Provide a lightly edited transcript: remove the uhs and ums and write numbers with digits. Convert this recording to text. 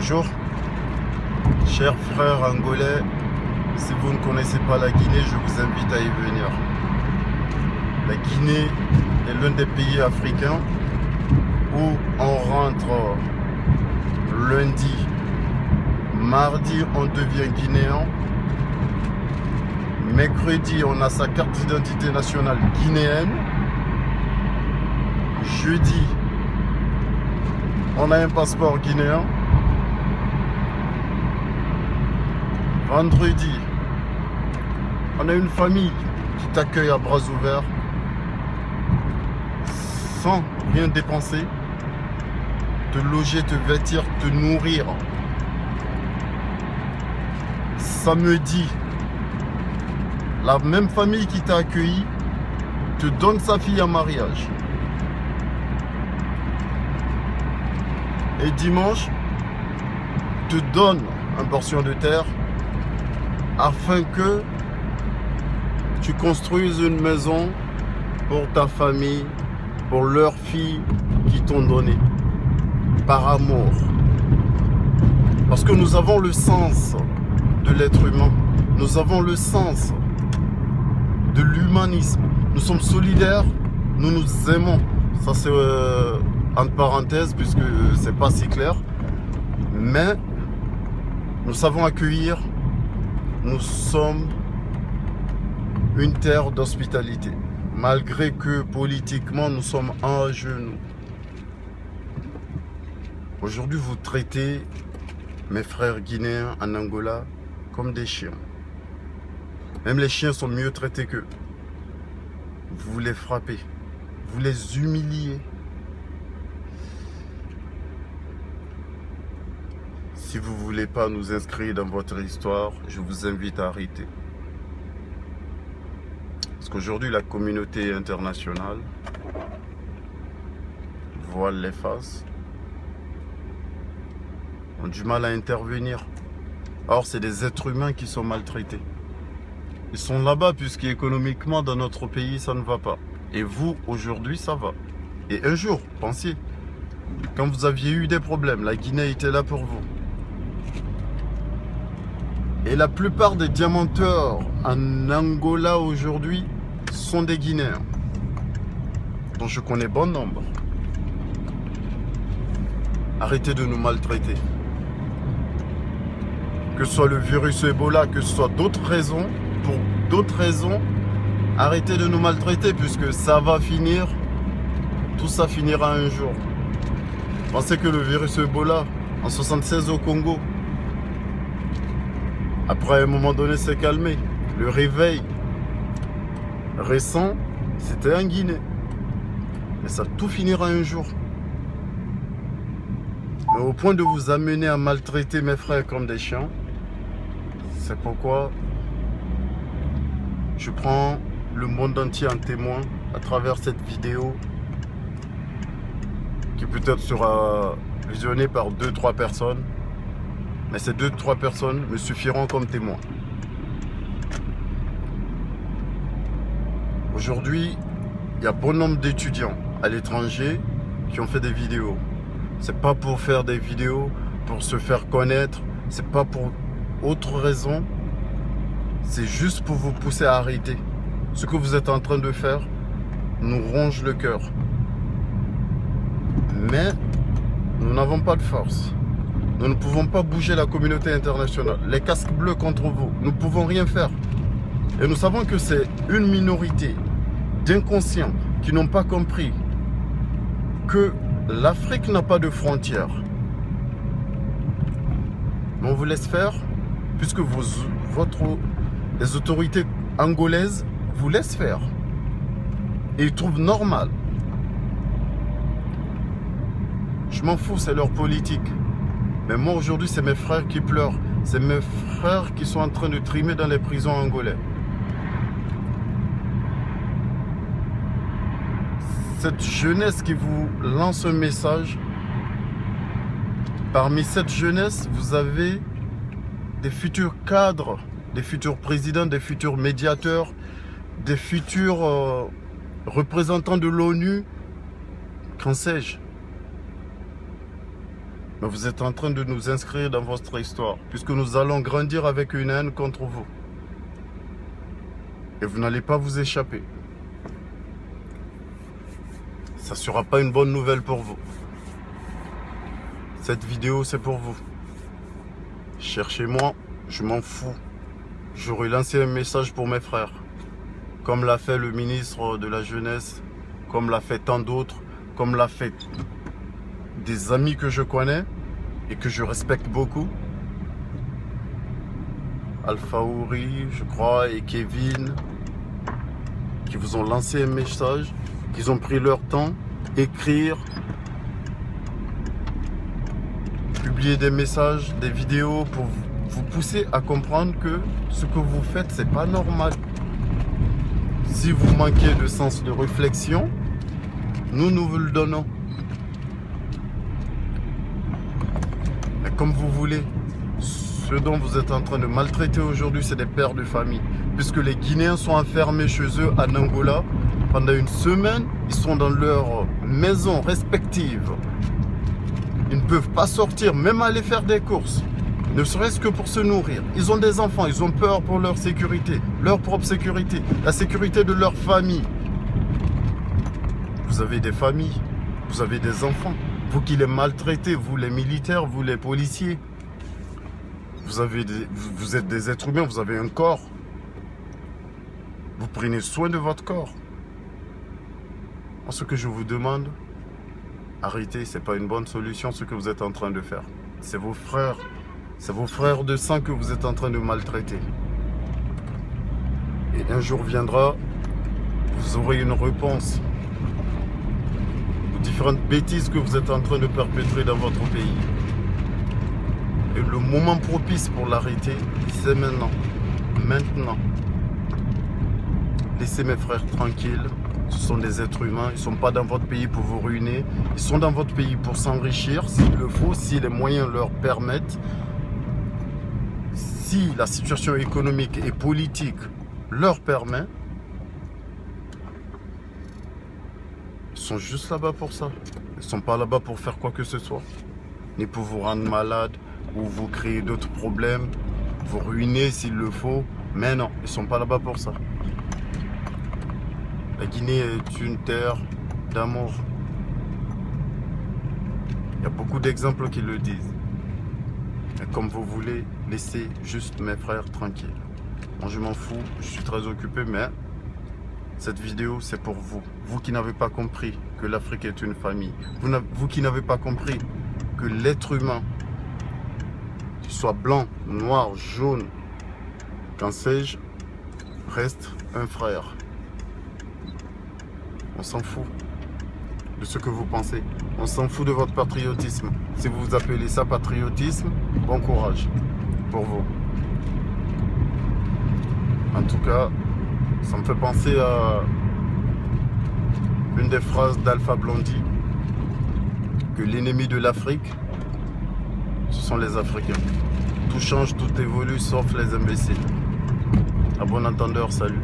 Bonjour, chers frères angolais. Si vous ne connaissez pas la Guinée, je vous invite à y venir. La Guinée est l'un des pays africains où on rentre lundi, mardi on devient guinéen, mercredi on a sa carte d'identité nationale guinéenne, jeudi on a un passeport guinéen, vendredi on a une famille qui t'accueille à bras ouverts sans rien dépenser, te loger, te vêtir, te nourrir. Samedi, la même famille qui t'a accueilli te donne sa fille en mariage. Et dimanche, te donne une portion de terre afin que tu construises une maison pour ta famille, pour leurs filles qui t'ont donné, par amour. Parce que nous avons le sens de l'être humain, nous avons le sens de l'humanisme, nous sommes solidaires, nous nous aimons. Ça c'est entre parenthèses puisque c'est pas si clair, mais nous savons accueillir, nous sommes une terre d'hospitalité, malgré que politiquement nous sommes à genoux. Aujourd'hui vous traitez mes frères guinéens en Angola comme des chiens. Même les chiens sont mieux traités qu'eux. Vous les frappez, vous les humiliez. Si vous ne voulez pas nous inscrire dans votre histoire, je vous invite à arrêter. Parce qu'aujourd'hui, la communauté internationale voile les faces, ont du mal à intervenir. Or, c'est des êtres humains qui sont maltraités. Ils sont là-bas puisqu'économiquement, dans notre pays, ça ne va pas. Et vous, aujourd'hui, ça va. Et un jour, pensez, quand vous aviez eu des problèmes, la Guinée était là pour vous. Et la plupart des diamanteurs en Angola aujourd'hui sont des Guinéens, dont je connais bon nombre. Arrêtez de nous maltraiter. Que ce soit le virus Ebola, que ce soit d'autres raisons, pour d'autres raisons, arrêtez de nous maltraiter puisque ça va finir, tout ça finira un jour. Pensez que le virus Ebola, en 1976 au Congo, après à un moment donné s'est calmé. Le réveil récent, c'était en Guinée. Mais ça tout finira un jour. Mais au point de vous amener à maltraiter mes frères comme des chiens, c'est pourquoi je prends le monde entier en témoin à travers cette vidéo qui peut-être sera visionnée par 2-3 personnes. Mais ces 2-3 personnes me suffiront comme témoins. Aujourd'hui, il y a bon nombre d'étudiants à l'étranger qui ont fait des vidéos. C'est pas pour faire des vidéos, pour se faire connaître, c'est pas pour autre raison. C'est juste pour vous pousser à arrêter. Ce que vous êtes en train de faire nous ronge le cœur. Mais nous n'avons pas de force. Nous ne pouvons pas bouger la communauté internationale. Les casques bleus contre vous, nous ne pouvons rien faire. Et nous savons que c'est une minorité d'inconscients qui n'ont pas compris que l'Afrique n'a pas de frontières. Mais on vous laisse faire, puisque les autorités angolaises vous laissent faire. Et ils trouvent normal. Je m'en fous, c'est leur politique. Mais moi aujourd'hui, c'est mes frères qui pleurent. C'est mes frères qui sont en train de trimer dans les prisons angolaises. Cette jeunesse qui vous lance un message, parmi cette jeunesse, vous avez des futurs cadres, des futurs présidents, des futurs médiateurs, des futurs représentants de l'ONU, qu'en sais-je. Mais vous êtes en train de nous inscrire dans votre histoire, puisque nous allons grandir avec une haine contre vous. Et vous n'allez pas vous échapper. Ça ne sera pas une bonne nouvelle pour vous. Cette vidéo, c'est pour vous. Cherchez-moi, je m'en fous. J'aurais lancé un message pour mes frères. Comme l'a fait le ministre de la Jeunesse, comme l'a fait tant d'autres, comme l'a fait des amis que je connais et que je respecte beaucoup. Alpha Ouri, je crois, et Kevin, qui vous ont lancé un message, qu'ils ont pris leur temps, écrire, publier des messages, des vidéos pour vous pousser à comprendre que ce que vous faites, c'est pas normal. Si vous manquez de sens de réflexion, nous vous le donnons. Mais comme vous voulez, ce dont vous êtes en train de maltraiter aujourd'hui, c'est des pères de famille. Puisque les Guinéens sont enfermés chez eux en Angola. Pendant une semaine, ils sont dans leur maison respective. Ils ne peuvent pas sortir, même aller faire des courses. Ne serait-ce que pour se nourrir. Ils ont des enfants, ils ont peur pour leur sécurité, leur propre sécurité, la sécurité de leur famille. Vous avez des familles, vous avez des enfants. Vous qui les maltraitez, vous les militaires, vous les policiers. Vous êtes des êtres humains, vous avez un corps. Vous prenez soin de votre corps. Ce que je vous demande, arrêtez, ce n'est pas une bonne solution ce que vous êtes en train de faire. C'est vos frères de sang que vous êtes en train de maltraiter. Et un jour viendra, vous aurez une réponse aux différentes bêtises que vous êtes en train de perpétrer dans votre pays. Et le moment propice pour l'arrêter, c'est maintenant. Maintenant. Laissez mes frères tranquilles. Ce sont des êtres humains. Ils ne sont pas dans votre pays pour vous ruiner. Ils sont dans votre pays pour s'enrichir, s'il le faut, si les moyens leur permettent. Si la situation économique et politique leur permet. Ils sont juste là-bas pour ça. Ils ne sont pas là-bas pour faire quoi que ce soit. Ni pour vous rendre malade ou vous créer d'autres problèmes. Vous ruiner s'il le faut. Mais non, ils ne sont pas là-bas pour ça. La Guinée est une terre d'amour. Il y a beaucoup d'exemples qui le disent. Et comme vous voulez, laissez juste mes frères tranquilles. Moi je m'en fous, je suis très occupé, mais cette vidéo c'est pour vous. Vous qui n'avez pas compris que l'Afrique est une famille. Vous qui n'avez pas compris que l'être humain, qu'il soit blanc, noir, jaune, qu'en sais-je, reste un frère. On s'en fout de ce que vous pensez. On s'en fout de votre patriotisme. Si vous appelez ça patriotisme, bon courage pour vous. En tout cas, ça me fait penser à une des phrases d'Alpha Blondy, que l'ennemi de l'Afrique, ce sont les Africains. Tout change, tout évolue, sauf les imbéciles. À bon entendeur, salut.